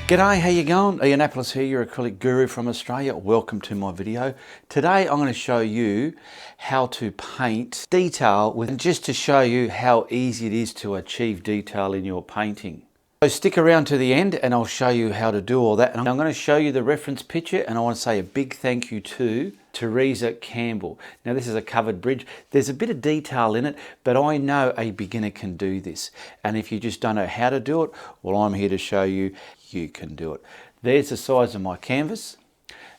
G'day, how you going? Ianapolis here, your acrylic guru from Australia. Welcome to my video. Today I'm going to show you how to paint detail just to show you how easy it is to achieve detail in your painting. So stick around to the end and I'll show you how to do all that. And I'm going to show you the reference picture, and I want to say a big thank you to Teresa Campbell. Now this is a covered bridge. There's a bit of detail in it, but I know a beginner can do this. And if you just don't know how to do it, well, I'm here to show you you can do it. There's the size of my canvas,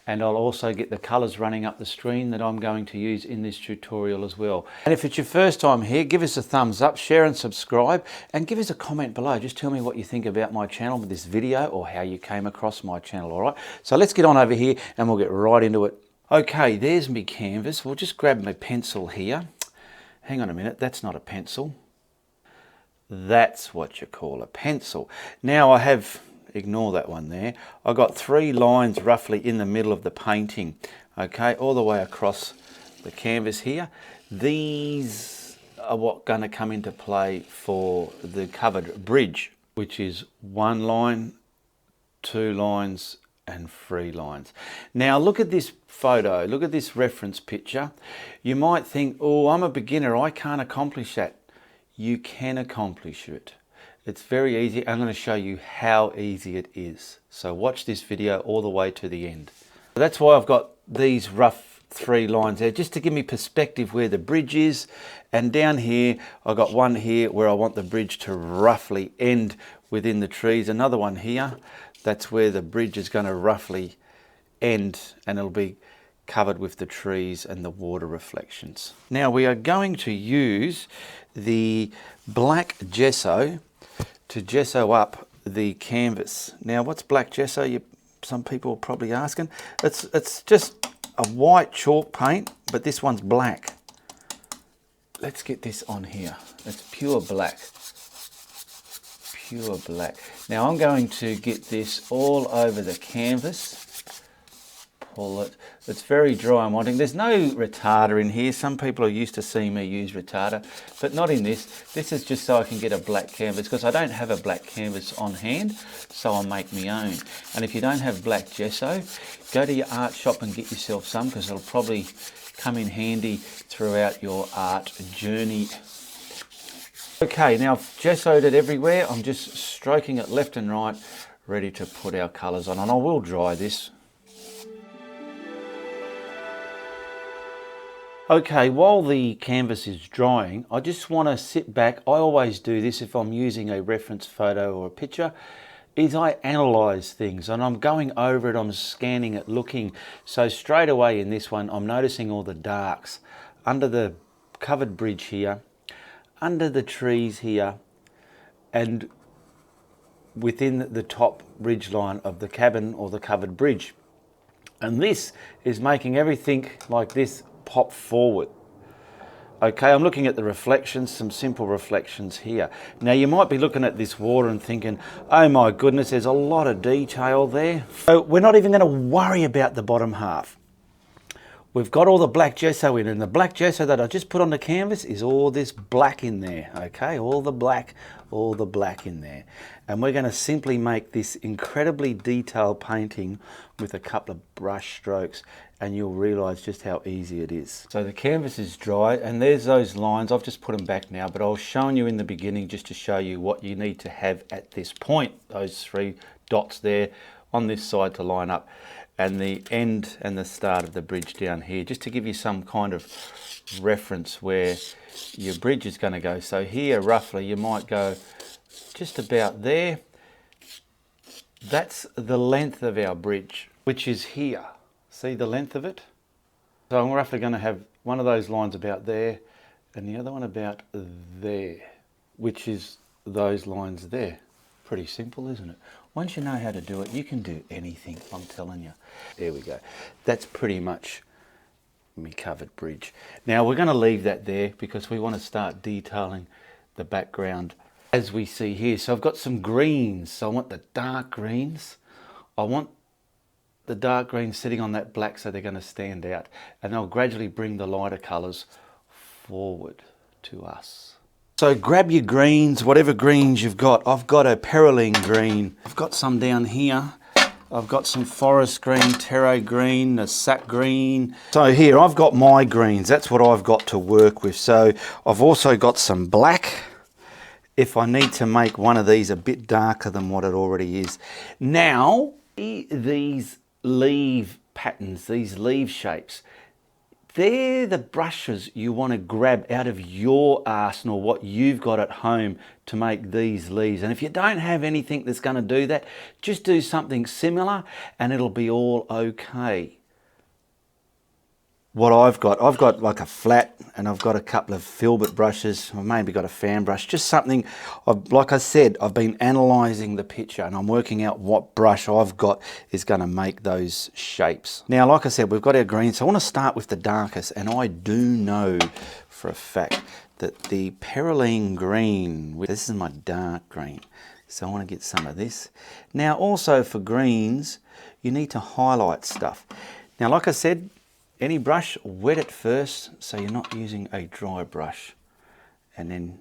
and I'll also get the colors running up the screen that I'm going to use in this tutorial as well. And if it's your first time here, give us a thumbs up, share and subscribe, and give us a comment below. Just tell me what you think about my channel with this video, or how you came across my channel. All right, so let's get on over here and we'll get right into it. Okay, there's my canvas. We'll just grab my pencil here. Hang on a minute, that's not a pencil. That's what you call a pencil. Now I have, ignore that one there, I got 3 lines roughly in the middle of the painting, okay, all the way across the canvas here. These are what going to come into play for the covered bridge, which is 1 line, 2 lines and 3 lines. Now look at this photo, look at this reference picture. You might think, oh, I'm a beginner, I can't accomplish that. You can accomplish it. It's very easy. I'm going to show you how easy it is. So watch this video all the way to the end. That's why I've got these rough 3 lines there, just to give me perspective where the bridge is. And down here, I've got one here where I want the bridge to roughly end within the trees. Another one here, that's where the bridge is going to roughly end, and it'll be covered with the trees and the water reflections. Now we are going to use the black gesso to gesso up the canvas. Now what's black gesso? Some people are probably asking. It's just a white chalk paint, but this one's black. Let's get this on here. It's pure black. Pure black. Now I'm going to get this all over the canvas. Pull it. It's very dry, I'm wanting. There's no retarder in here. Some people are used to seeing me use retarder, but not in this. This is just so I can get a black canvas, because I don't have a black canvas on hand, so I'll make my own. And if you don't have black gesso, go to your art shop and get yourself some, because it'll probably come in handy throughout your art journey. Okay, now I've gessoed it everywhere. I'm just stroking it left and right, ready to put our colours on. And I will dry this. Okay, while the canvas is drying, I just want to sit back. I always do this if I'm using a reference photo or a picture, is I analyse things, and I'm going over it, I'm scanning it, looking. So straight away in this one, I'm noticing all the darks under the covered bridge here, under the trees here, and within the top ridge line of the cabin or the covered bridge. And this is making everything like this pop forward. Okay, I'm looking at the reflections, some simple reflections here. Now you might be looking at this water and thinking, oh my goodness, there's a lot of detail there. So we're not even going to worry about the bottom half. We've got all the black gesso in, and the black gesso that I just put on the canvas is all this black in there, okay? All the black in there. And we're going to simply make this incredibly detailed painting with a couple of brush strokes, and you'll realise just how easy it is. So the canvas is dry, and there's those lines. I've just put them back now, but I was showing you in the beginning just to show you what you need to have at this point. Those 3 dots there on this side to line up, and the end and the start of the bridge down here, just to give you some kind of reference where your bridge is going to go. So here roughly you might go just about there. That's the length of our bridge, which is here. See the length of it? So I'm roughly going to have one of those lines about there and the other one about there, which is those lines there. Pretty simple, isn't it? Once you know how to do it, you can do anything, I'm telling you. There we go. That's pretty much my covered bridge. Now we're going to leave that there because we want to start detailing the background as we see here. So I've got some greens. So I want the dark greens. I want the dark greens sitting on that black, so they're going to stand out. And I'll gradually bring the lighter colours forward to us. So grab your greens, whatever greens you've got. I've got a perylene green. I've got some down here. I've got some forest green, terre green, a sap green. So here I've got my greens. That's what I've got to work with. So I've also got some black if I need to make one of these a bit darker than what it already is. Now, these leaf patterns, these leaf shapes, they're the brushes you want to grab out of your arsenal, what you've got at home to make these leaves. And if you don't have anything that's going to do that, just do something similar and it'll be all okay. What I've got like a flat, and I've got a couple of filbert brushes. I've maybe got a fan brush, just something. Like I said, I've been analysing the picture and I'm working out what brush I've got is going to make those shapes. Now, like I said, we've got our green, so I want to start with the darkest, and I do know for a fact that the perylene green, this is my dark green, so I want to get some of this. Now, also for greens, you need to highlight stuff. Now, like I said, any brush, wet it first so you're not using a dry brush. And then,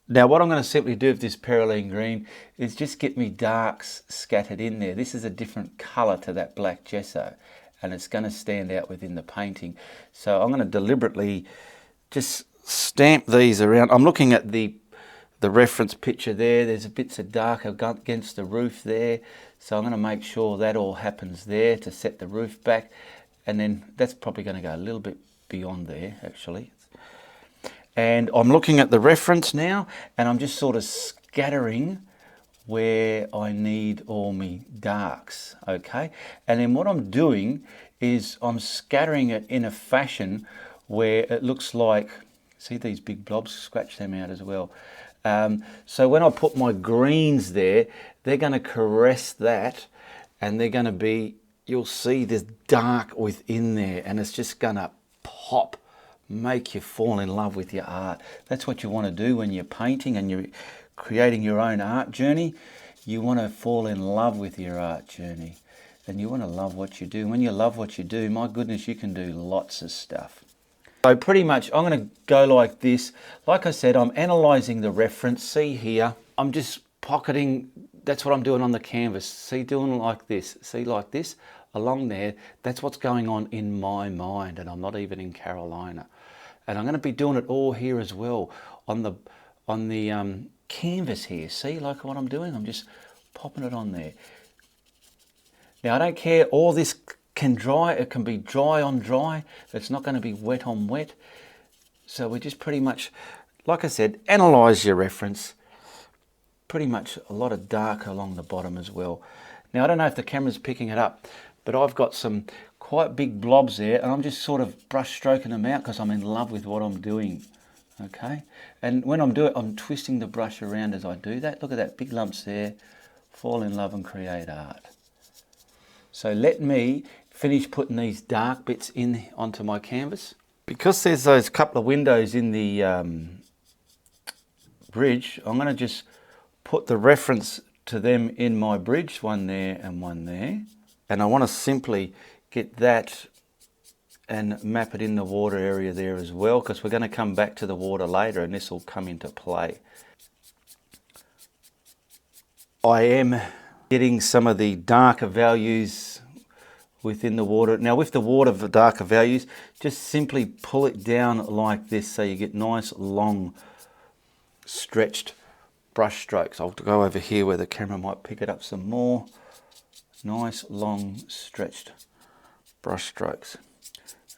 now what I'm going to simply do with this perylene green is just get me darks scattered in there. This is a different colour to that black gesso, and it's going to stand out within the painting. So I'm going to deliberately just stamp these around. I'm looking at the reference picture there. There's bits of dark against the roof there. So I'm going to make sure that all happens there to set the roof back. And then that's probably going to go a little bit beyond there, actually. And I'm looking at the reference now, and I'm just sort of scattering where I need all my darks, okay? And then what I'm doing is I'm scattering it in a fashion where it looks like, see these big blobs, scratch them out as well. So when I put my greens there, they're going to caress that, and they're going to be, you'll see there's dark within there, and it's just going to pop, make you fall in love with your art. That's what you want to do when you're painting and you're creating your own art journey. You want to fall in love with your art journey, and you want to love what you do. When you love what you do, my goodness, you can do lots of stuff. So pretty much I'm going to go like this. Like I said, I'm analysing the reference. See here, I'm just pocketing. That's what I'm doing on the canvas. See, doing like this. See, like this along there. That's what's going on in my mind, and I'm not even in Carolina. And I'm going to be doing it all here as well on the canvas here. See, like what I'm doing? I'm just popping it on there. Now I don't care. All this can dry. It can be dry on dry. It's not going to be wet on wet. So we're just pretty much, like I said, analyse your reference. Pretty much a lot of dark along the bottom as well. Now I don't know if the camera's picking it up, but I've got some quite big blobs there, and I'm just sort of brush stroking them out because I'm in love with what I'm doing. Okay, and when I'm doing it, I'm twisting the brush around as I do that. Look at that, big lumps there. Fall in love and create art. So let me finish putting these dark bits in onto my canvas. Because there's those couple of windows in the bridge, I'm going to just put the reference to them in my bridge, one there and one there. And I want to simply get that and map it in the water area there as well, because we're going to come back to the water later and this will come into play. I am getting some of the darker values within the water. Now with the water, the darker values, just simply pull it down like this so you get nice long stretched brush strokes. I'll go over here where the camera might pick it up some more. Nice long stretched brush strokes.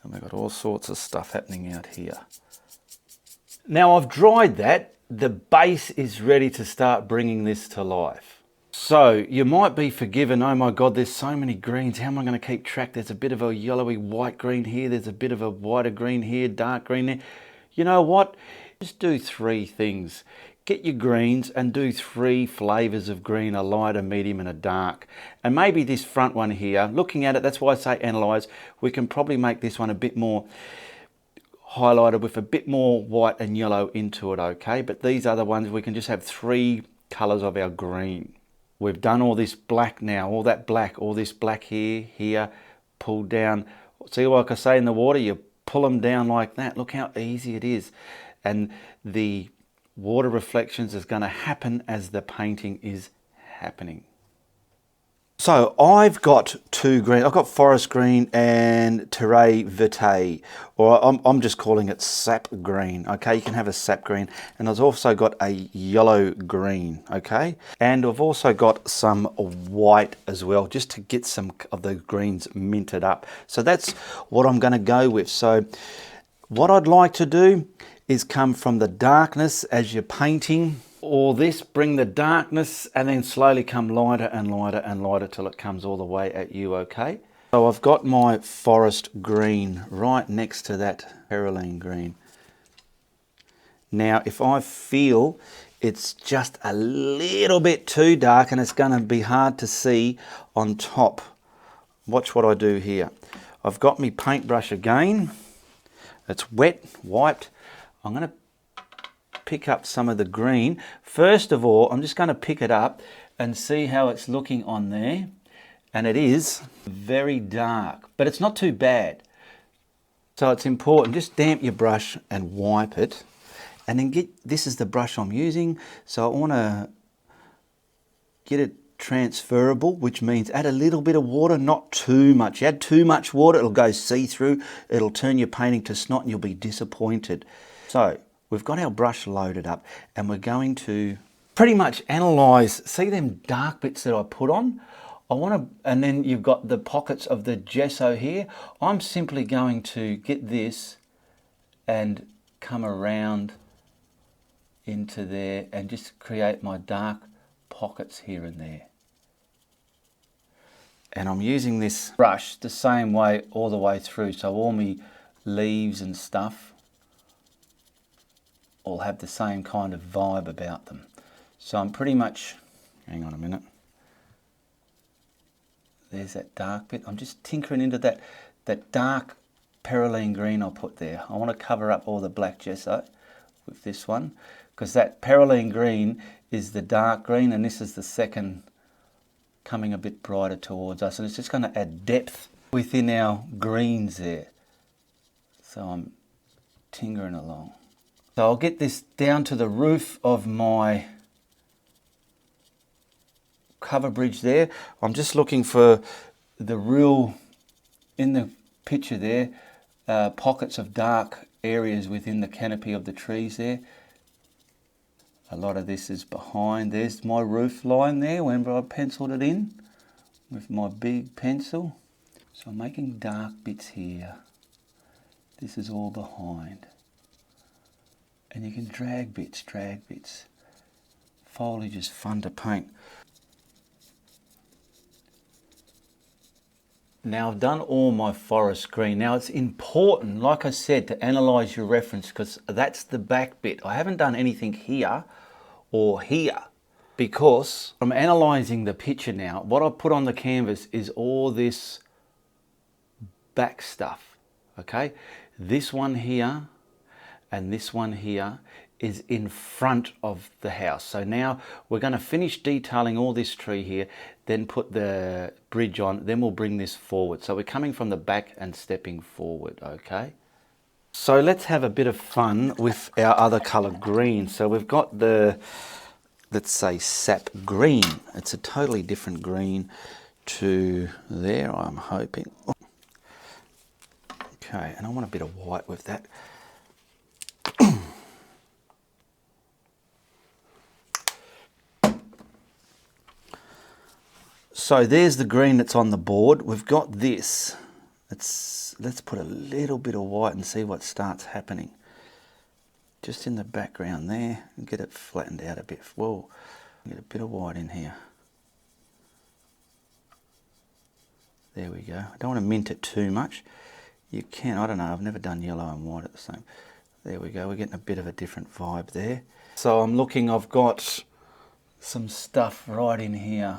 And we've got all sorts of stuff happening out here. Now I've dried that. The base is ready to start bringing this to life. So you might be forgiven. Oh my God, there's so many greens. How am I going to keep track? There's a bit of a yellowy white green here. There's a bit of a whiter green here, dark green there. You know what? Just do three things. Get your greens and do three flavours of green, a light, a medium and a dark. And maybe this front one here, looking at it, that's why I say analyse, we can probably make this one a bit more highlighted with a bit more white and yellow into it, okay? But these other ones, we can just have three colours of our green. We've done all this black now, all this black here, pulled down. See, like I say in the water, you pull them down like that. Look how easy it is. and the water reflections is going to happen as the painting is happening. So I've got two green. I've got forest green and terre verte, or I'm just calling it sap green. Okay, you can have a sap green, and I've also got a yellow green. Okay, and I've also got some white as well, just to get some of the greens minted up. So that's what I'm going to go with. So what I'd like to do is come from the darkness as you're painting. Or this, bring the darkness and then slowly come lighter and lighter and lighter till it comes all the way at you, okay? So I've got my forest green right next to that perylene green. Now, if I feel it's just a little bit too dark and it's going to be hard to see on top, watch what I do here. I've got my paintbrush again. It's wet, wiped. I'm going to pick up some of the green. First of all, I'm just going to pick it up and see how it's looking on there. And it is very dark, but it's not too bad. So it's important, just damp your brush and wipe it. And then this is the brush I'm using. So I want to get it transferable, which means add a little bit of water, not too much. You add too much water, it'll go see-through. It'll turn your painting to snot and you'll be disappointed. So we've got our brush loaded up and we're going to pretty much analyze, see them dark bits that I put on? And then you've got the pockets of the gesso here. I'm simply going to get this and come around into there and just create my dark pockets here and there. And I'm using this brush the same way all the way through, so all my leaves and stuff all have the same kind of vibe about them. So I'm pretty much, hang on a minute, there's that dark bit. I'm just tinkering into that dark perylene green I'll put there. I want to cover up all the black gesso with this one, because that perylene green is the dark green and this is the second coming a bit brighter towards us, and it's just going to add depth within our greens there. So I'm tinkering along. So I'll get this down to the roof of my cover bridge there. I'm just looking for the real, in the picture there, pockets of dark areas within the canopy of the trees there. A lot of this is behind. There's my roof line there whenever I penciled it in with my big pencil. So I'm making dark bits here. This is all behind. And you can drag bits. Foliage is fun to paint. Now I've done all my forest green. Now it's important, like I said, to analyse your reference, because that's the back bit. I haven't done anything here or here, because I'm analysing the picture now. What I put on the canvas is all this back stuff, okay? This one here and this one here is in front of the house. So now we're going to finish detailing all this tree here, then put the bridge on, then we'll bring this forward. So we're coming from the back and stepping forward, okay? So let's have a bit of fun with our other colour green. So we've got the, let's say, sap green. It's a totally different green to there, I'm hoping. Okay, and I want a bit of white with that. So there's the green that's on the board. We've got this. Let's put a little bit of white and see what starts happening. Just in the background there, and get it flattened out a bit. Whoa, get a bit of white in here. There we go. I don't want to mint it too much. You can, I don't know, I've never done yellow and white at the same. There we go, we're getting a bit of a different vibe there. So I'm looking, I've got some stuff right in here.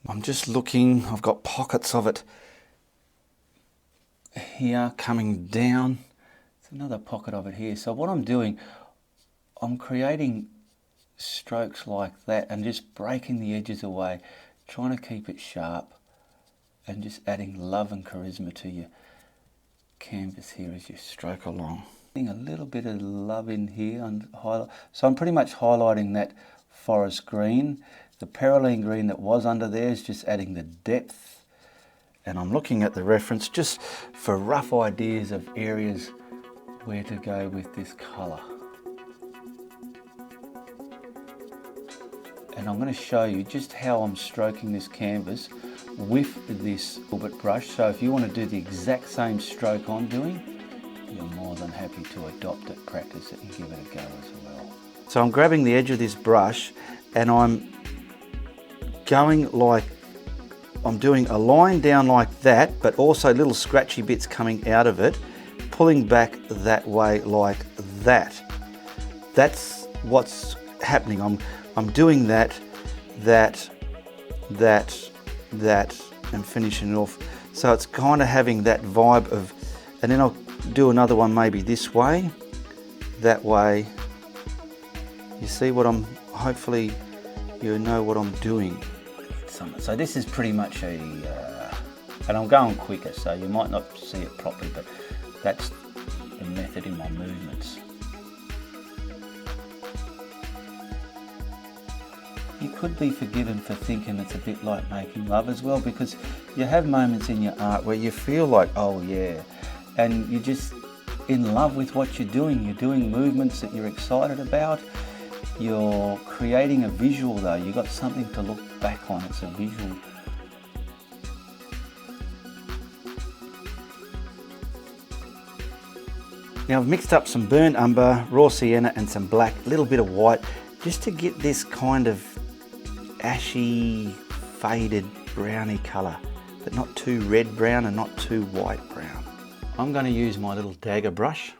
I'm just looking, I've got pockets of it here coming down. There's another pocket of it here. So what I'm doing, I'm creating strokes like that and just breaking the edges away, trying to keep it sharp and just adding love and charisma to your canvas here as you stroke along. Adding a little bit of love in here and highlight. So I'm pretty much highlighting that forest green. The perylene green that was under there is just adding the depth. And I'm looking at the reference just for rough ideas of areas where to go with this colour. And I'm going to show you just how I'm stroking this canvas with this Gilbert brush. So if you want to do the exact same stroke I'm doing, you're more than happy to adopt it, practice it and give it a go as well. So I'm grabbing the edge of this brush and I'm going like, I'm doing a line down like that, but also little scratchy bits coming out of it, pulling back that way like that. That's what's happening. I'm doing that, and finishing it off. So it's kind of having that vibe of, and then I'll do another one maybe this way, that way. You see what I'm, hopefully you know what I'm doing. So this is pretty much a, and I'm going quicker, so you might not see it properly, but that's the method in my movements. You could be forgiven for thinking it's a bit like making love as well, because you have moments in your art where you feel like, oh yeah, and you're just in love with what you're doing. You're doing movements that you're excited about. You're creating a visual though. You've got something to look back on. It's a visual. Now I've mixed up some burnt umber, raw sienna and some black, a little bit of white, just to get this kind of ashy, faded, browny colour, but not too red brown and not too white brown. I'm going to use my little dagger brush,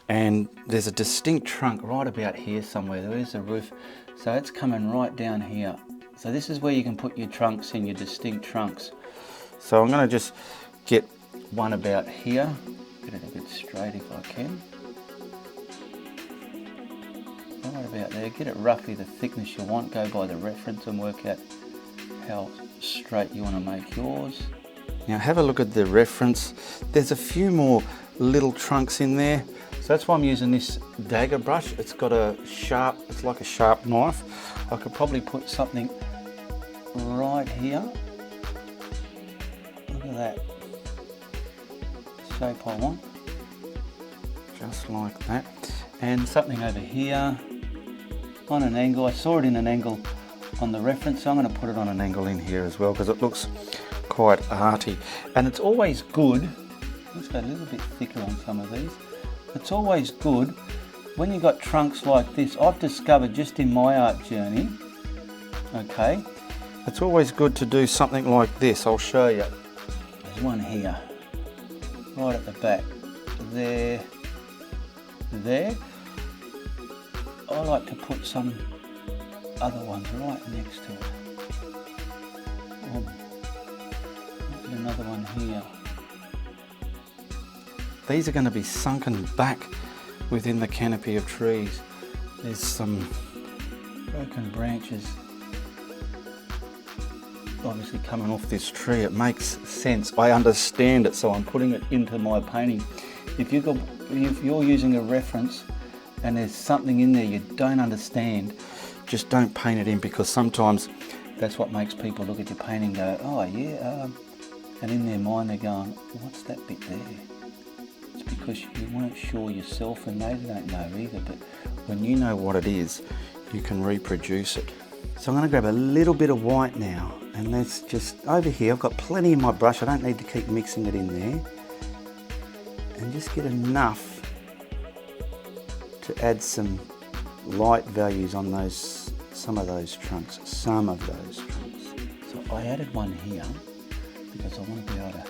and there's a distinct trunk right about here somewhere. There is a roof, so it's coming right down here. So this is where you can put your trunks in, your distinct trunks. So I'm going to just get one about here, get it a bit straight if I can. Right about there, get it roughly the thickness you want, go by the reference and work out how straight you want to make yours. Now have a look at the reference. There's a few more little trunks in there. So that's why I'm using this dagger brush. It's got a sharp, it's like a sharp knife. I could probably put something right here. Look at that shape I want. Just like that. And something over here on an angle. I saw it in an angle on the reference, so I'm going to put it on an angle in here as well because it looks quite arty. And it's always good, let's go a little bit thicker on some of these. It's always good when you've got trunks like this. I've discovered just in my art journey, okay, it's always good to do something like this. I'll show you. There's one here, right at the back, there. I like to put some other ones right next to it. Another one here. These are going to be sunken back within the canopy of trees. There's some broken branches obviously coming off this tree. It makes sense. I understand it, so I'm putting it into my painting. If you're using a reference and there's something in there you don't understand, just don't paint it in, because sometimes that's what makes people look at your painting and go, oh yeah, and in their mind they're going, what's that bit there? It's because you weren't sure yourself and they don't know either, but when you know what it is, you can reproduce it. So I'm going to grab a little bit of white now, and let's just, over here, I've got plenty in my brush, I don't need to keep mixing it in there, and just get enough to add some light values on those, some of those trunks. So I added one here because I want to be able to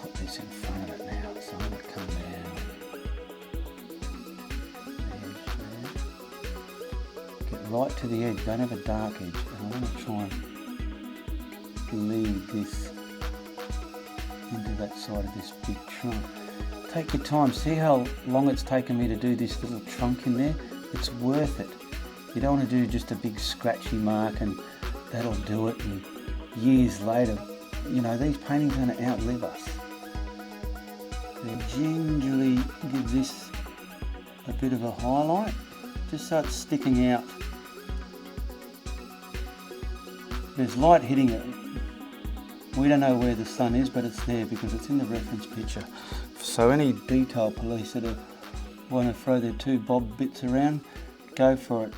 put this in front of it now. So I'm going to come down, get right to the edge, don't have a dark edge, and I want to try and lead this into that side of this big trunk. Take your time, see how long it's taken me to do this little trunk in there? It's worth it. You don't want to do just a big scratchy mark and that'll do it, and years later, you know, these paintings are going to outlive us. They gingerly give this a bit of a highlight, just so it's sticking out. There's light hitting it. We don't know where the sun is, but it's there because it's in the reference picture. So any detail police that want to throw their two bob bits around, go for it.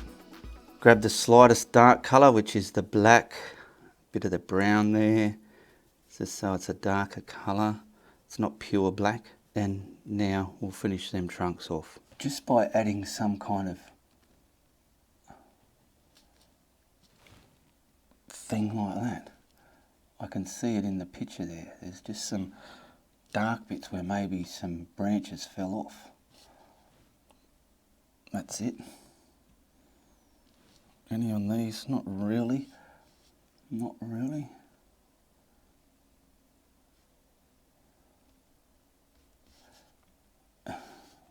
Grab the slightest dark colour, which is the black, bit of the brown there, just so it's a darker colour. It's not pure black. And now we'll finish them trunks off. Just by adding some kind of thing like that. I can see it in the picture there. There's just some dark bits where maybe some branches fell off. That's it. Any on these? Not really. Not really.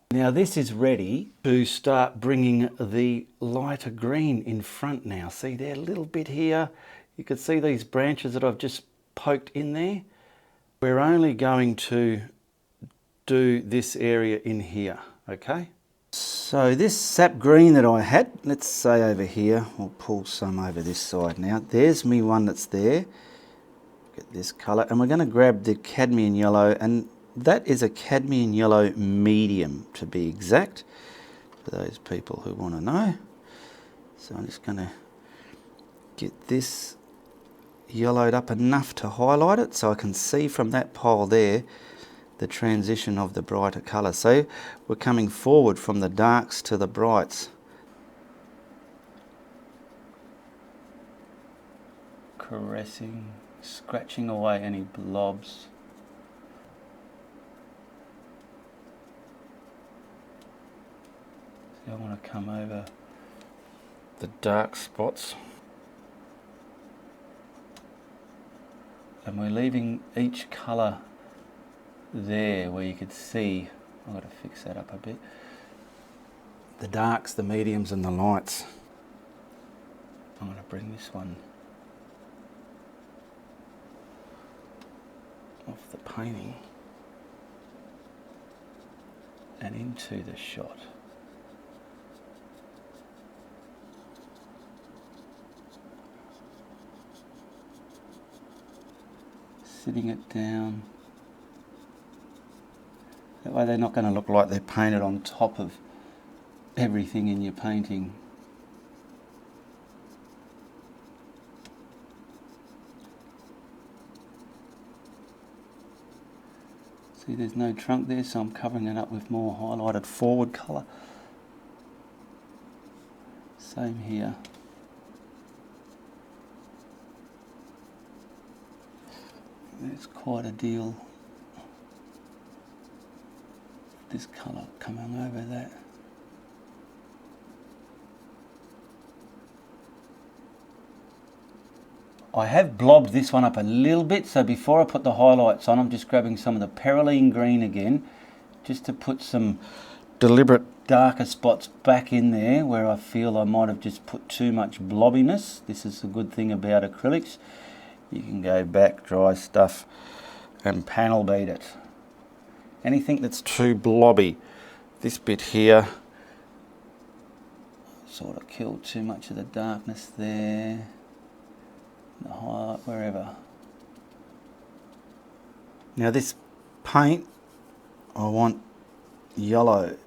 Now this is ready to start bringing the lighter green in front now. See there, a little bit here. You can see these branches that I've just poked in there. We're only going to do this area in here, okay? So this sap green that I had, let's say over here, we'll pull some over this side now. There's me one that's there. Get this colour, and we're going to grab the cadmium yellow, and that is a cadmium yellow medium to be exact, for those people who want to know. So I'm just going to get this yellowed up enough to highlight it so I can see from that pile there the transition of the brighter colour. So we're coming forward from the darks to the brights. Caressing, scratching away any blobs. I want to come over the dark spots, and we're leaving each colour there where you could see. I've got to fix that up a bit. The darks, the mediums and the lights. I'm going to bring this one off the painting and into the shot. Sitting it down. That way they're not going to look like they're painted on top of everything in your painting. See, there's no trunk there, so I'm covering it up with more highlighted forward colour. Same here. There's quite a deal. This colour coming over that. I have blobbed this one up a little bit, so before I put the highlights on, I'm just grabbing some of the perylene green again, just to put some deliberate darker spots back in there where I feel I might have just put too much blobbiness. This is the good thing about acrylics. You can go back, dry stuff, and panel beat it. Anything that's too blobby, this bit here, sort of killed too much of the darkness there, the highlight, wherever. Now this paint, I want yellow.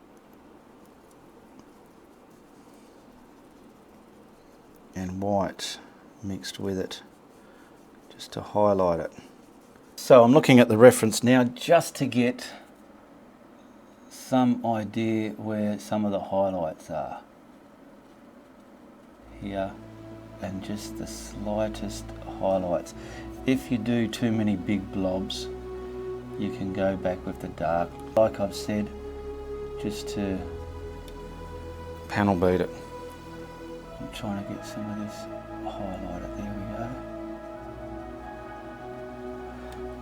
And white mixed with it, just to highlight it. So I'm looking at the reference now just to get some idea where some of the highlights are. Here, and just the slightest highlights. If you do too many big blobs, you can go back with the dark. Like I've said, just to panel beat it. I'm trying to get some of this highlighted. There we go.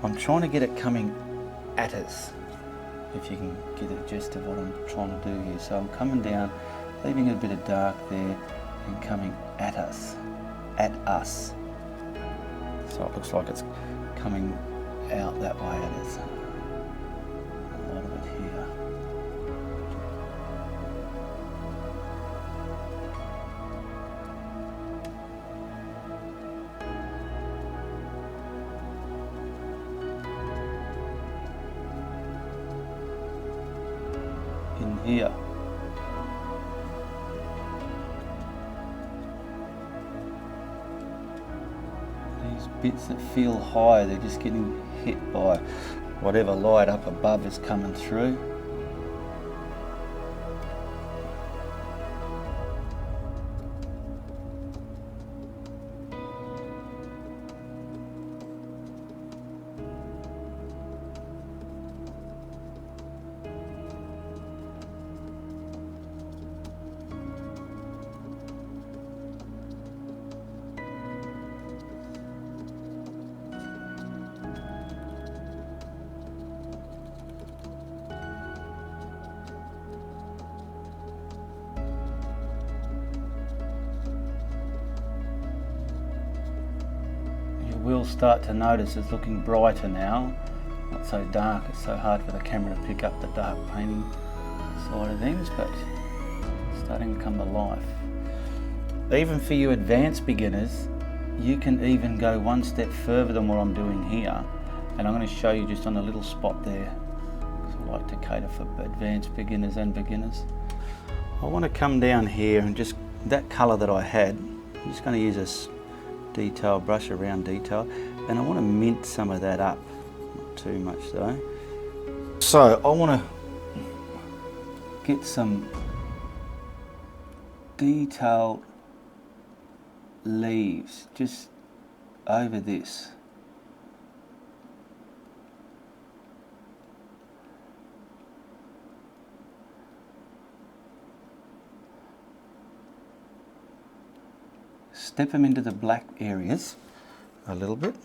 I'm trying to get it coming at us, if you can get a gist of what I'm trying to do here. So I'm coming down leaving a bit of dark there and coming at us. So it looks like it's coming out that way at us. A lot of it here. In here. These bits that feel high, they're just getting hit by whatever light up above is coming through. Will start to notice it's looking brighter now, not so dark. It's so hard for the camera to pick up the dark painting side of things, but it's starting to come to life. Even for you advanced beginners, you can even go one step further than what I'm doing here, and I'm going to show you just on a little spot there, because I like to cater for advanced beginners and beginners. I want to come down here and just that colour that I had, I'm just going to use this detail brush around detail, and I want to mint some of that up, not too much though. So I want to get some detailed leaves just over this. Step them into the black areas a little bit,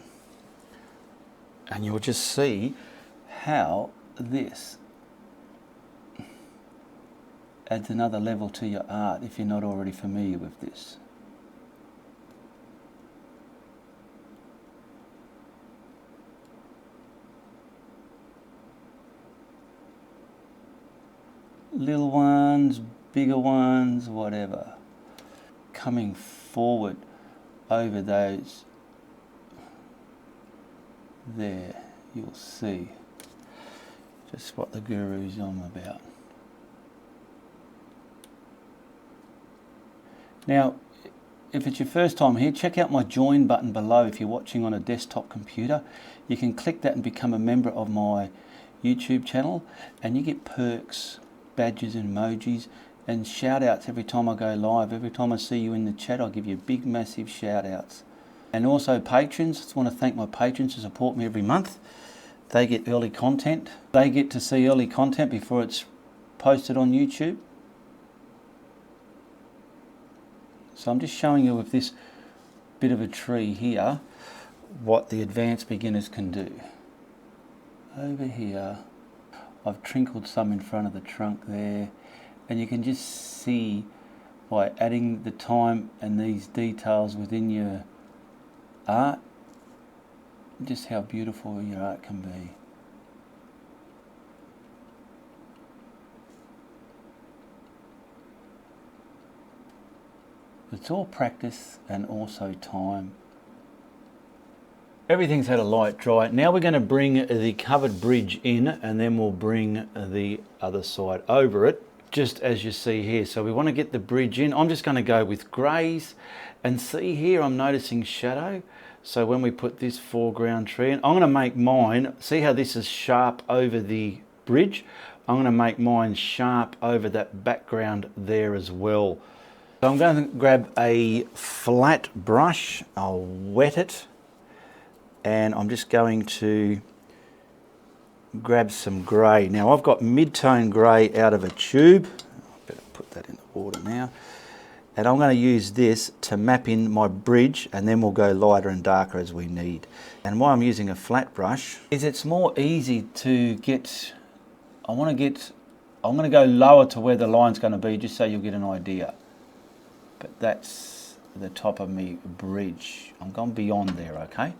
and you'll just see how this adds another level to your art if you're not already familiar with this. Little ones, bigger ones, whatever. Coming forward over those there, you'll see just what the guru's on about. Now, if it's your first time here, check out my join button below. If you're watching on a desktop computer, you can click that and become a member of my YouTube channel, and you get perks, badges, emojis, and shout outs every time I go live. Every time I see you in the chat, I'll give you big massive shout outs. And also patrons, I just want to thank my patrons who support me every month. They get early content. They get to see early content before it's posted on YouTube. So I'm just showing you with this bit of a tree here what the advanced beginners can do. Over here, I've trickled some in front of the trunk there. And you can just see by adding the time and these details within your art, just how beautiful your art can be. It's all practice and also time. Everything's had a light dry. Now we're going to bring the covered bridge in, and then we'll bring the other side over it, just as you see here. So we want to get the bridge in. I'm just going to go with greys, and see here I'm noticing shadow. So when we put this foreground tree in, I'm going to make mine, see how this is sharp over the bridge? I'm going to make mine sharp over that background there as well. So I'm going to grab a flat brush, I'll wet it, and I'm just going to grab some grey. Now I've got mid-tone grey out of a tube. I better put that in the water now. And I'm going to use this to map in my bridge, and then we'll go lighter and darker as we need. And why I'm using a flat brush is it's more easy to get, I want to get I'm going to go lower to where the line's going to be, just so you'll get an idea. But that's the top of me bridge. I'm going beyond there, okay?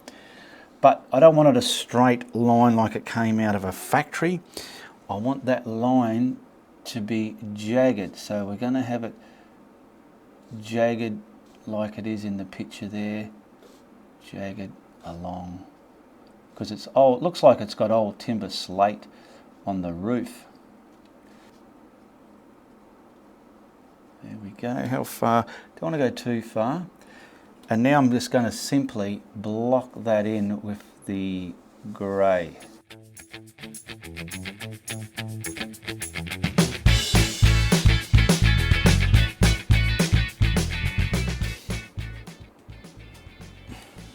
But I don't want it a straight line like it came out of a factory. I want that line to be jagged. So we're going to have it jagged like it is in the picture there. Jagged along. Because it's old, it looks like it's got old timber slate on the roof. There we go. How far? Don't want to go too far. And now I'm just going to simply block that in with the grey.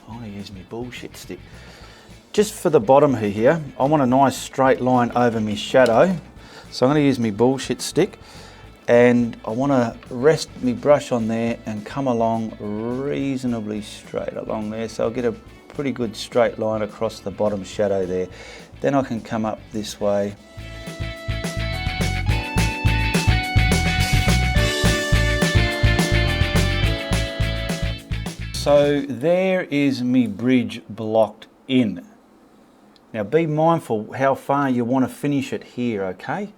I'm going to use my bullshit stick. Just for the bottom here, I want a nice straight line over my shadow. So I'm going to use my bullshit stick. And I want to rest my brush on there and come along reasonably straight along there. So I'll get a pretty good straight line across the bottom shadow there. Then I can come up this way. So there is me bridge blocked in. Now be mindful how far you want to finish it here, okay?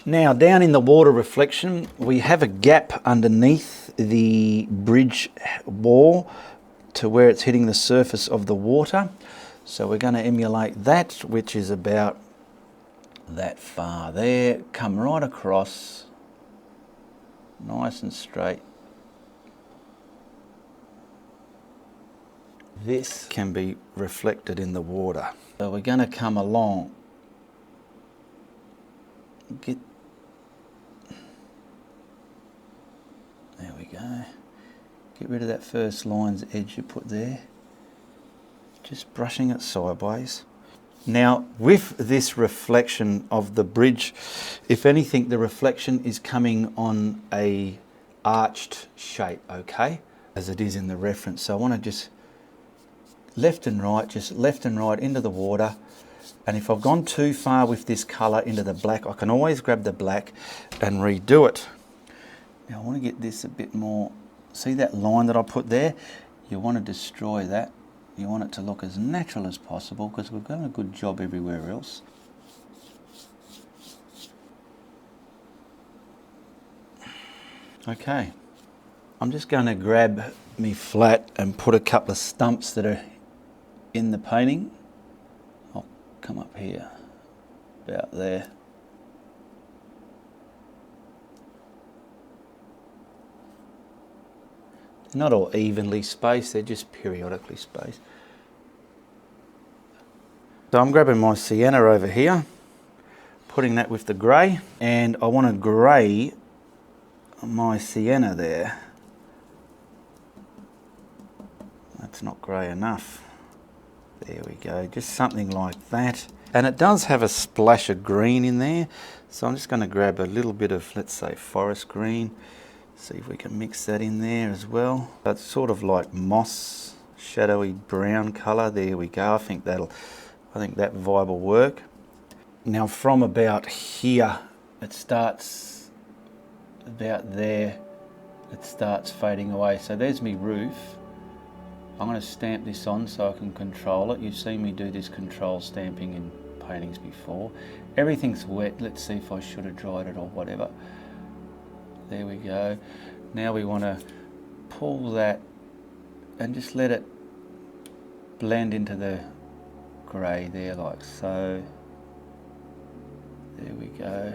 Now down in the water reflection, we have a gap underneath the bridge wall to where it's hitting the surface of the water. So we're going to emulate that, which is about that far there. Come right across, nice and straight. This can be reflected in the water. So we're going to come along, there we go. Get rid of that first line's edge you put there. Just brushing it sideways. Now, with this reflection of the bridge, if anything, the reflection is coming on a arched shape, okay? As it is in the reference. So I want to just left and right, just left and right into the water. And if I've gone too far with this colour into the black, I can always grab the black and redo it. Now I want to get this a bit more, see that line that I put there? You want to destroy that. You want it to look as natural as possible because we've done a good job everywhere else. Okay, I'm just going to grab me flat and put a couple of stumps that are in the painting. I'll come up here, about there. Not all evenly spaced, they're just periodically spaced. So I'm grabbing my sienna over here, putting that with the grey, and I want to grey my sienna there. That's not grey enough. There we go, just something like that. And it does have a splash of green in there, so I'm just going to grab a little bit of, let's say, forest green. See if we can mix that in there as well. That's sort of like moss, shadowy brown colour. There we go. I think that vibe will work. Now from about here, it starts about there. It starts fading away. So there's me roof. I'm going to stamp this on so I can control it. You've seen me do this control stamping in paintings before. Everything's wet. Let's see if I should have dried it or whatever. There we go. Now we want to pull that and just let it blend into the grey there like so. There we go.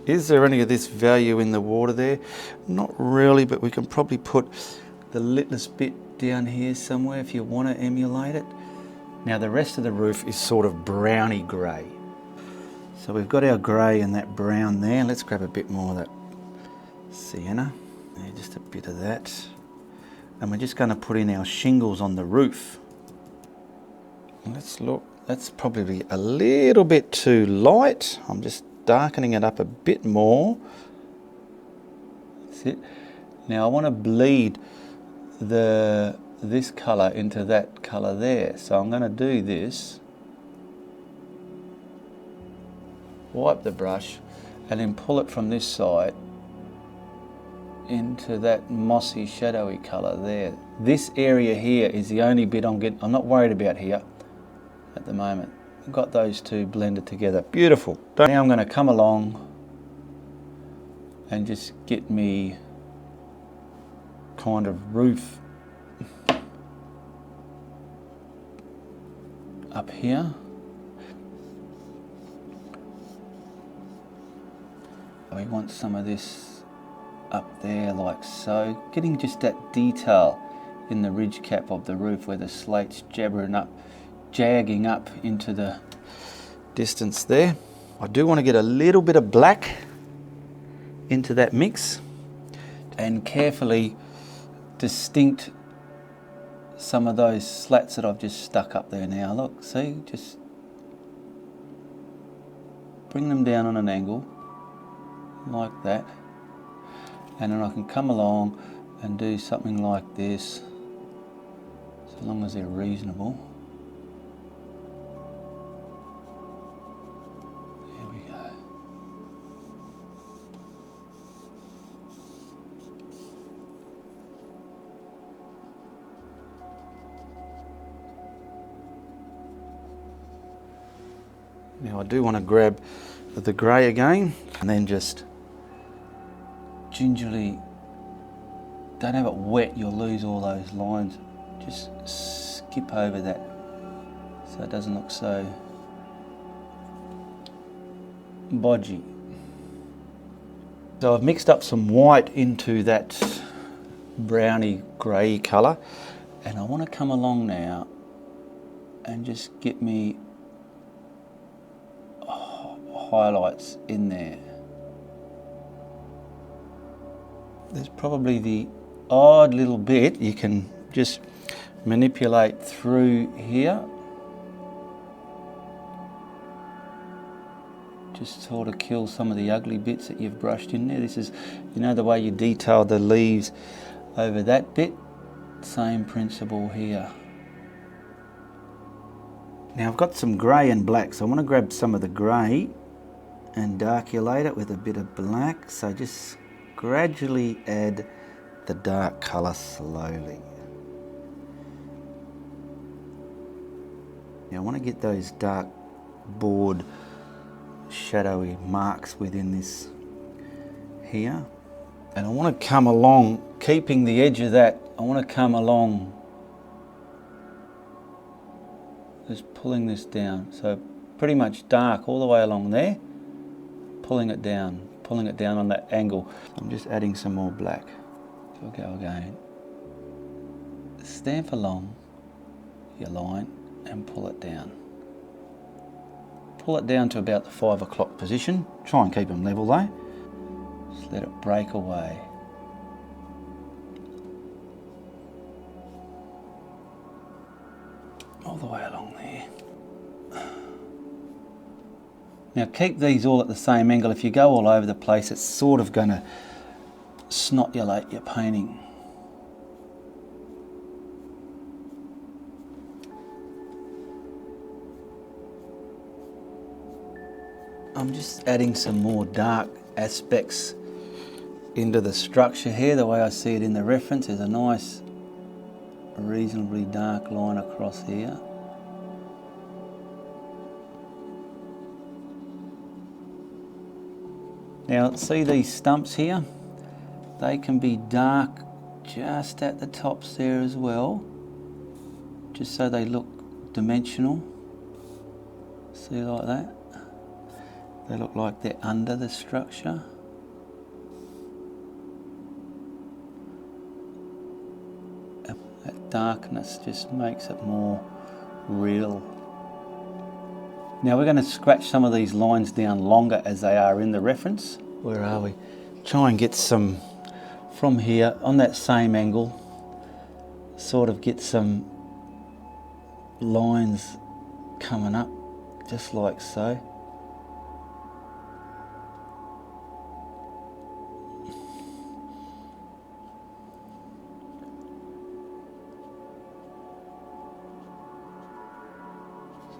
Is there any of this value in the water there? Not really, but we can probably put the littlest bit down here somewhere if you want to emulate it. Now the rest of the roof is sort of browny grey. So we've got our grey and that brown there. Let's grab a bit more of that sienna. Yeah, just a bit of that. And we're just going to put in our shingles on the roof. Let's look. That's probably a little bit too light. I'm just darkening it up a bit more. That's it. Now I want to bleed this colour into that colour there. So I'm going to do this. wipe the brush and then pull it from this side into that mossy shadowy colour there. This area here is the only bit I'm not worried about here at the moment. I've got those two blended together. Beautiful. Now I'm going to come along and just get me kind of roof up here. We want some of this up there like so, getting just that detail in the ridge cap of the roof where the slate's jagging up into the distance there. I do want to get a little bit of black into that mix and carefully distinct some of those slats that I've just stuck up there now. Look, see, just bring them down on an angle like that, and then I can come along and do something like this, so long as they're reasonable. There we go. Now I do want to grab the grey again and then just gingerly, don't have it wet, you'll lose all those lines. Just skip over that so it doesn't look so bodgy. So I've mixed up some white into that browny grey colour, and I want to come along now and just get me highlights in there. There's probably the odd little bit you can just manipulate through here. Just sort of kill some of the ugly bits that you've brushed in there. This is, you know, the way you detailed the leaves over that bit. Same principle here. Now I've got some grey and black, so I want to grab some of the grey and darkulate it with a bit of black. So just gradually add the dark colour slowly. Now I want to get those dark board shadowy marks within this here, and I want to come along, keeping the edge of that, I want to come along just pulling this down, so pretty much dark all the way along there, pulling it down on that angle. I'm just adding some more black. So we'll go again. Stamp along your line and pull it down. Pull it down to about the 5 o'clock position. Try and keep them level though. Just let it break away. All the way along there. Now keep these all at the same angle. If you go all over the place, it's sort of going to snotulate your painting. I'm just adding some more dark aspects into the structure here. The way I see it in the reference is a nice, reasonably dark line across here. Now see these stumps here? They can be dark just at the tops there as well, just so they look dimensional. See, like that? They look like they're under the structure. That darkness just makes it more real. Now we're going to scratch some of these lines down longer as they are in the reference. Where are we? Try and get some from here on that same angle, sort of get some lines coming up just like so.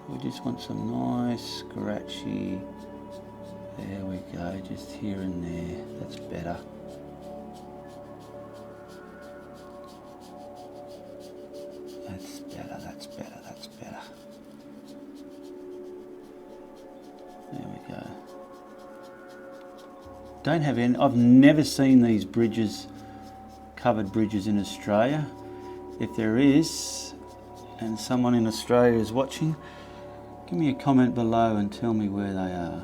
We just want some nice scratchy There we go, just here and there. That's better. That's better, that's better, that's better. There we go. Don't have any, I've never seen these bridges, covered bridges in Australia. If there is, and someone in Australia is watching, give me a comment below and tell me where they are.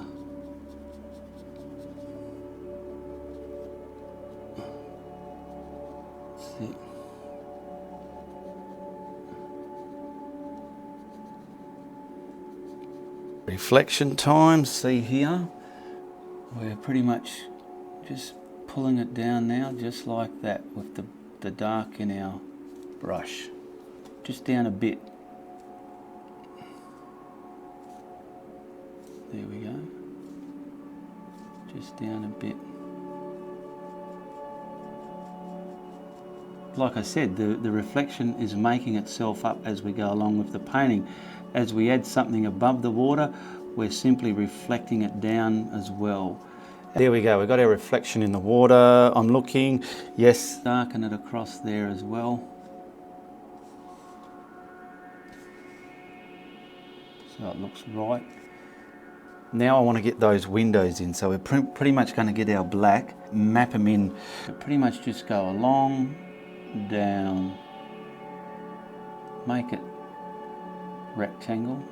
That's it. Reflection time, see here, we're pretty much just pulling it down now, just like that, with the dark in our brush. Just down a bit. There we go. Just down a bit. Like I said, the reflection is making itself up as we go along with the painting. As we add something above the water, we're simply reflecting it down as well. There we go, we've got our reflection in the water. I'm looking, yes, darken it across there as well. So it looks right. Now I want to get those windows in, so we're pretty much going to get our black, map them in. Pretty much just go along, down, make it rectangle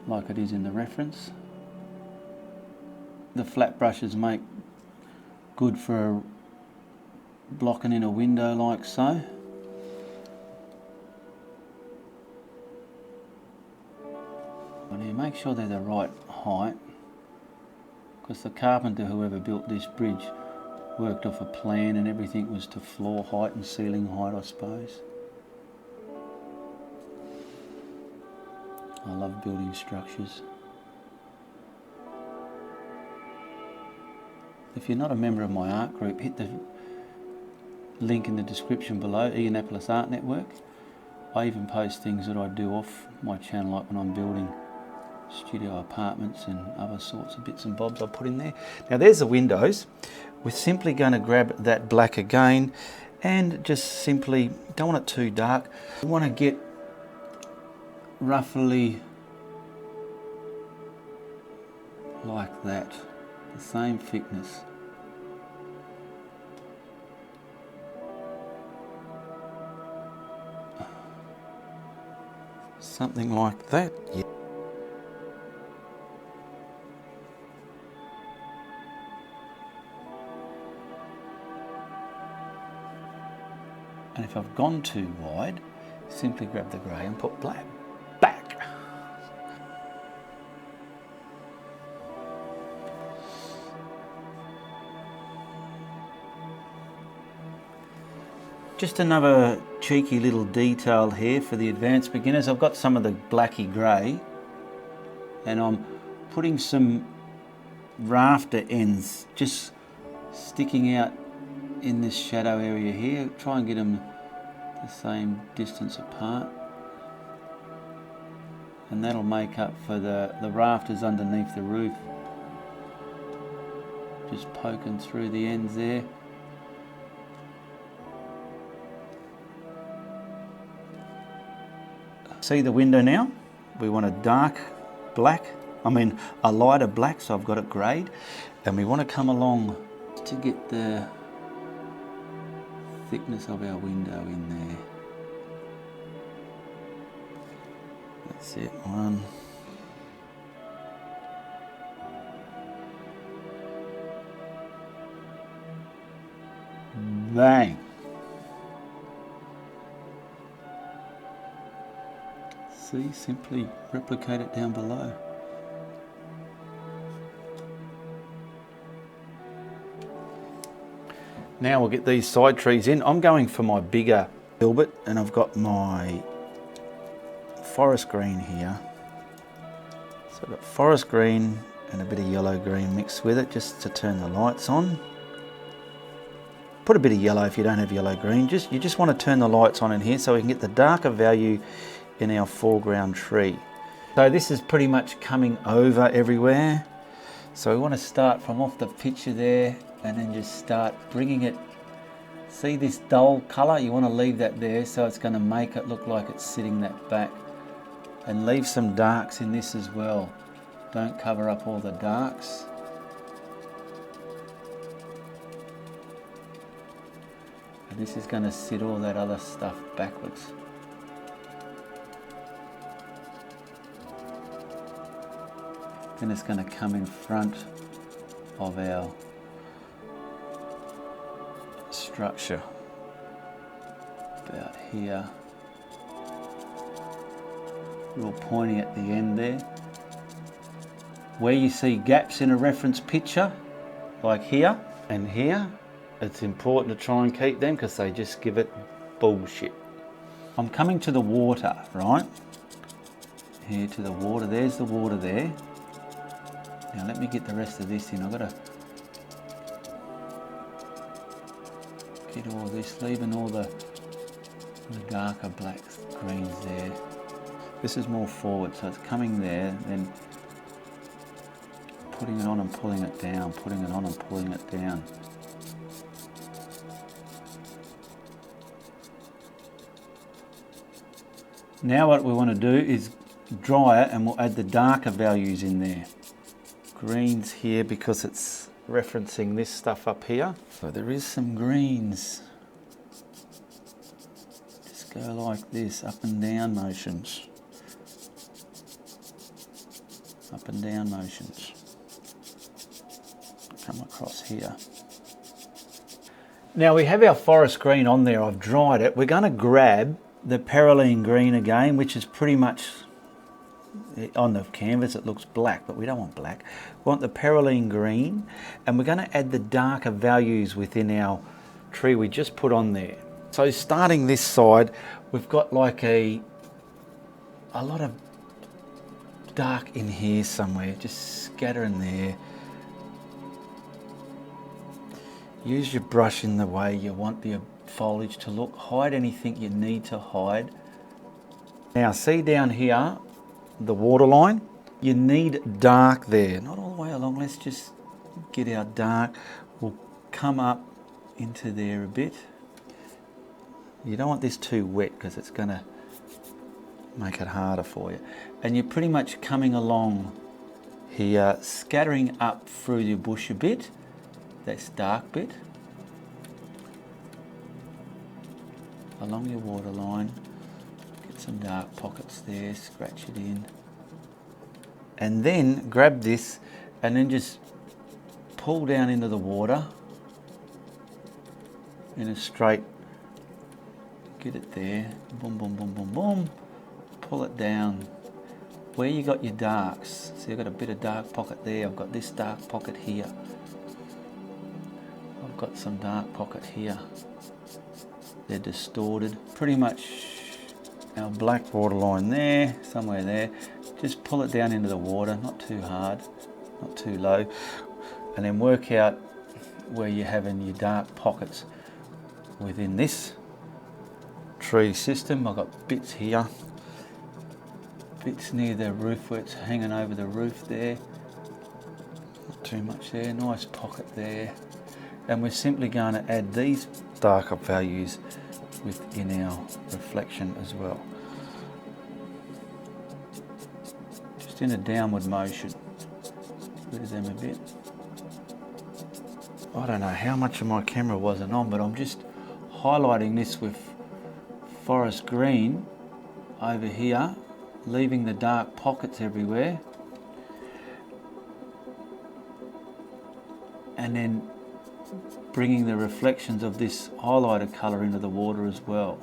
like it is in the reference. The flat brushes make good for blocking in a window like so. And you make sure they're the right height, because the carpenter, whoever built this bridge, worked off a plan and everything was to floor height and ceiling height, I suppose. I love building structures. If you're not a member of my art group, hit the link in the description below, Ianapolis Art Network. I even post things that I do off my channel, like when I'm building studio apartments and other sorts of bits and bobs I put in there. Now there's the windows. We're simply going to grab that black again and just simply, don't want it too dark. We want to get roughly like that, the same thickness. Something like that, yeah. And if I've gone too wide, simply grab the grey and put black back. Just another cheeky little detail here for the advanced beginners. I've got some of the blacky grey and I'm putting some rafter ends just sticking out in this shadow area here. Try and get them the same distance apart, and that'll make up for the rafters underneath the roof. Just poking through the ends there. See the window now? We want a dark black, a lighter black, so I've got it greyed, and we want to come along to get the thickness of our window in there. That's it, one. Bang. See, simply replicate it down below. Now we'll get these side trees in. I'm going for my bigger filbert, and I've got my forest green here. So I've got forest green and a bit of yellow green mixed with it, just to turn the lights on. Put a bit of yellow if you don't have yellow green. You just want to turn the lights on in here so we can get the darker value in our foreground tree. So this is pretty much coming over everywhere. So we want to start from off the picture there and then just start bringing it. See this dull colour? You want to leave that there so it's going to make it look like it's sitting that back. And leave some darks in this as well. Don't cover up all the darks. And this is going to sit all that other stuff backwards. Then it's going to come in front of our structure. About here. Real pointy at the end there. Where you see gaps in a reference picture, like here and here, it's important to try and keep them because they just give it bullshit. I'm coming to the water, right? Here to the water, there's the water there. Now let me get the rest of this in. I've got to get all this, leaving all the darker blacks, greens there. This is more forward, so it's coming there, then putting it on and pulling it down, putting it on and pulling it down. Now what we want to do is dry it and we'll add the darker values in there. Greens here because it's referencing this stuff up here. So there is some greens. Just go like this, up and down motions. Up and down motions. Come across here. Now we have our forest green on there. I've dried it. We're going to grab the perylene green again, which is pretty much on the canvas it looks black, but we don't want black. We want the perylene green, and we're going to add the darker values within our tree we just put on there. So starting this side, we've got like a lot of dark in here somewhere, just scattering there. Use your brush in the way you want the foliage to look. Hide anything you need to hide. Now see down here, the waterline, you need dark there. Not all the way along, let's just get our dark. We'll come up into there a bit. You don't want this too wet because it's going to make it harder for you. And you're pretty much coming along here, scattering up through your bush a bit, that's dark bit, along your water line. Get some dark pockets there, scratch it in. And then grab this and then just pull down into the water in a straight, get it there, boom, boom, boom, boom, boom. Pull it down where you got your darks. See, I've got a bit of dark pocket there. I've got this dark pocket here. I've got some dark pocket here. They're distorted. Pretty much our black water line there, somewhere there. Just pull it down into the water, not too hard, not too low. And then work out where you're having your dark pockets within this tree system. I've got bits here. Bits near the roof where it's hanging over the roof there. Not too much there, nice pocket there. And we're simply going to add these darker values within our reflection as well. Just in a downward motion. Rid of them a bit. I don't know how much of my camera wasn't on, but I'm just highlighting this with forest green over here, leaving the dark pockets everywhere, and then bringing the reflections of this highlighted colour into the water as well.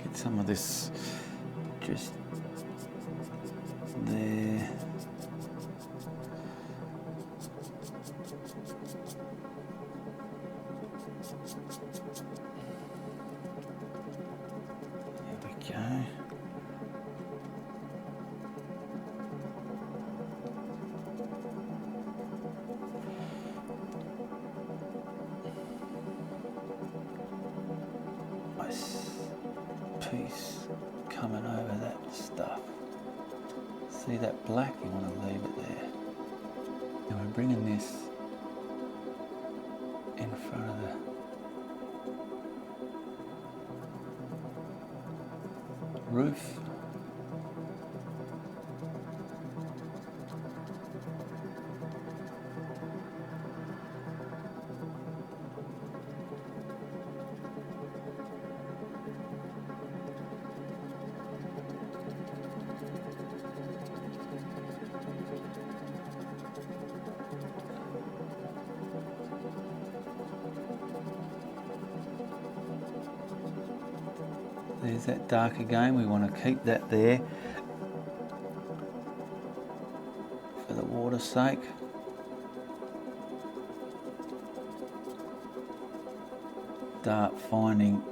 Get some of this just there. Piece coming over that stuff. See that black? You want to leave it there. And we're bringing this in front of the roof. There's that dark again, we want to keep that there for the water's sake. Start finding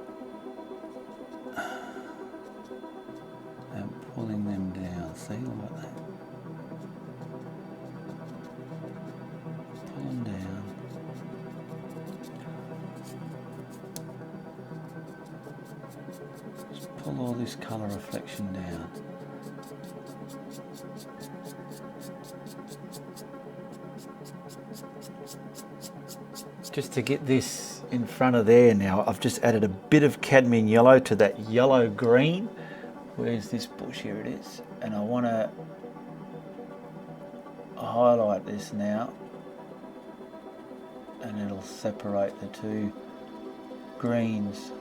and pulling them down, see, like that. Pull them down. Pull all this colour reflection down. Just to get this in front of there now, I've just added a bit of cadmium yellow to that yellow green. Where's this bush? Here it is. And I want to highlight this now, and it'll separate the two greens.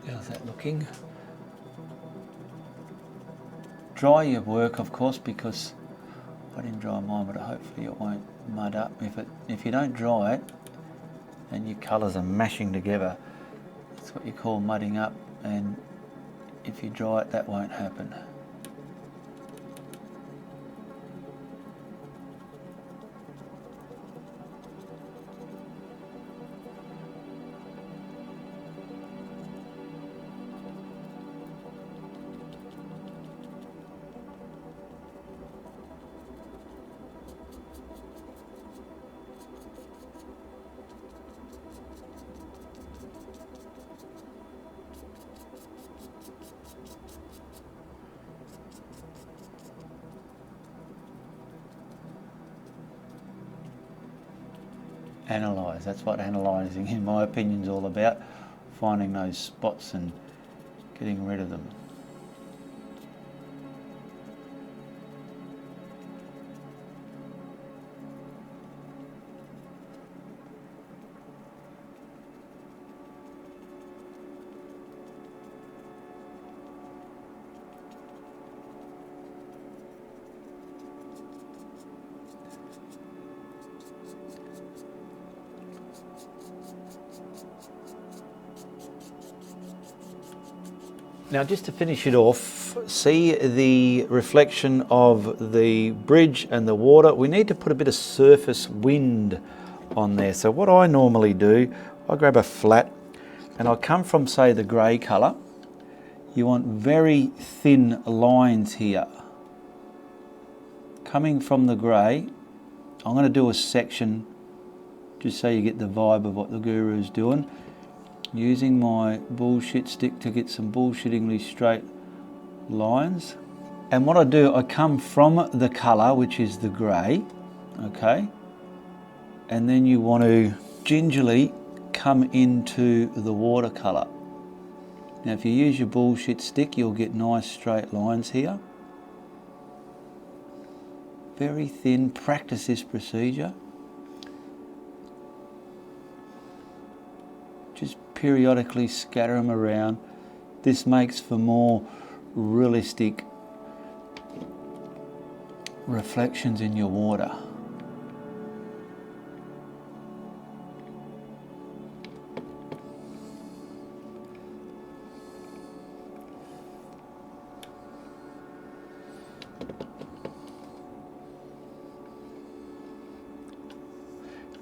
How's that looking? Dry your work, of course, because I didn't dry mine, but hopefully it won't mud up. If you don't dry it and your colours are mashing together, that's what you call mudding up, and if you dry it, that won't happen. Analyse, that's what analysing in my opinion is all about, finding those spots and getting rid of them. Now, just to finish it off, see the reflection of the bridge and the water. We need to put a bit of surface wind on there. So what I normally do, I grab a flat and I come from, say, the grey colour. You want very thin lines here. Coming from the grey, I'm going to do a section just so you get the vibe of what the guru's doing. Using my bullshit stick to get some bullshittingly straight lines. And what I do, I come from the colour, which is the grey, okay? And then you want to gingerly come into the watercolour. Now if you use your bullshit stick, you'll get nice straight lines here. Very thin, practice this procedure. Just periodically scatter them around. This makes for more realistic reflections in your water.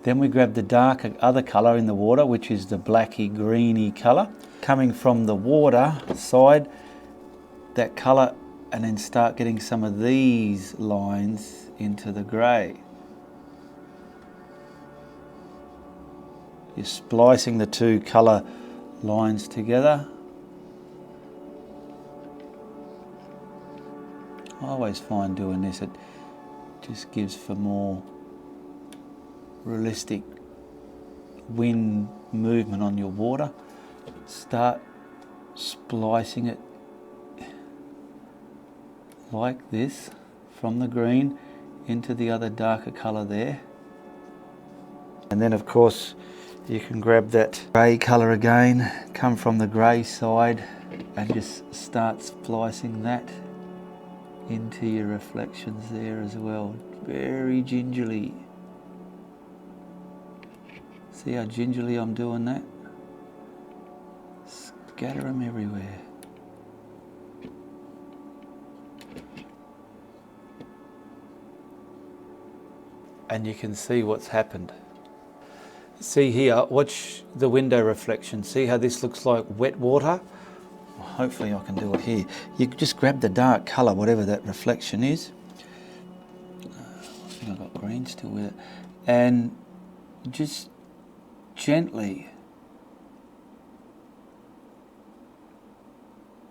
Then we grab the darker other colour in the water, which is the blacky greeny colour. Coming from the water side, that colour, and then start getting some of these lines into the grey. You're splicing the two colour lines together. I always find doing this, it just gives for more realistic wind movement on your water. Start splicing it like this from the green into the other darker colour there. And then of course you can grab that grey colour again, come from the grey side and just start splicing that into your reflections there as well, very gingerly. See how gingerly I'm doing that? Scatter them everywhere. And you can see what's happened. See here, watch the window reflection. See how this looks like wet water? Hopefully I can do it here. You just grab the dark colour, whatever that reflection is. I think I've got green still with it. And just gently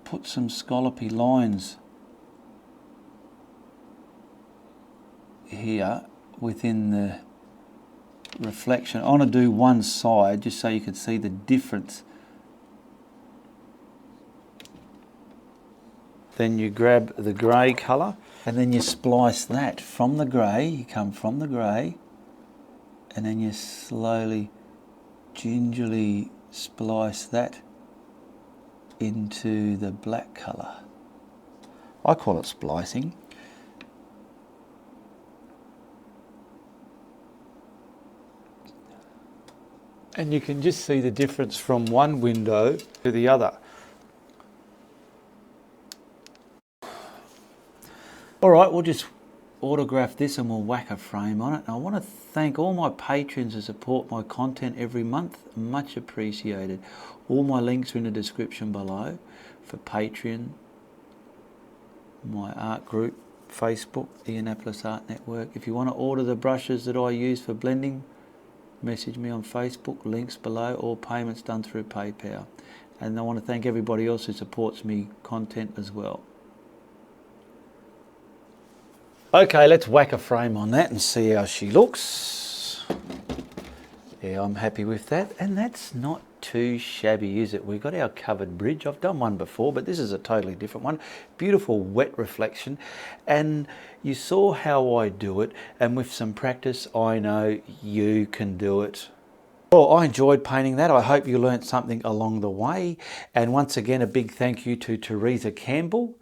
put some scallopy lines here within the reflection. I want to do one side just so you can see the difference. Then you grab the grey colour and then you splice that from the grey. You come from the grey and then you slowly, gingerly splice that into the black colour. I call it splicing. And you can just see the difference from one window to the other. All right, we'll just autograph this and we'll whack a frame on it. And I want to thank all my patrons who support my content every month. Much appreciated. All my links are in the description below for Patreon, my art group, Facebook, Ianapolis Art Network. If you want to order the brushes that I use for blending, message me on Facebook, links below, or payments done through PayPal. And I want to thank everybody else who supports me content as well. Okay, let's whack a frame on that and see how she looks. Yeah, I'm happy with that. And that's not too shabby, is it? We've got our covered bridge. I've done one before, but this is a totally different one. Beautiful wet reflection. And you saw how I do it. And with some practice, I know you can do it. Well, I enjoyed painting that. I hope you learnt something along the way. And once again, a big thank you to Teresa Campbell.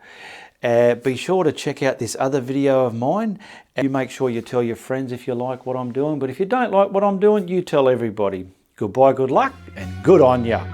Be sure to check out this other video of mine. And you make sure you tell your friends if you like what I'm doing. But if you don't like what I'm doing, you tell everybody. Goodbye, good luck, and good on ya.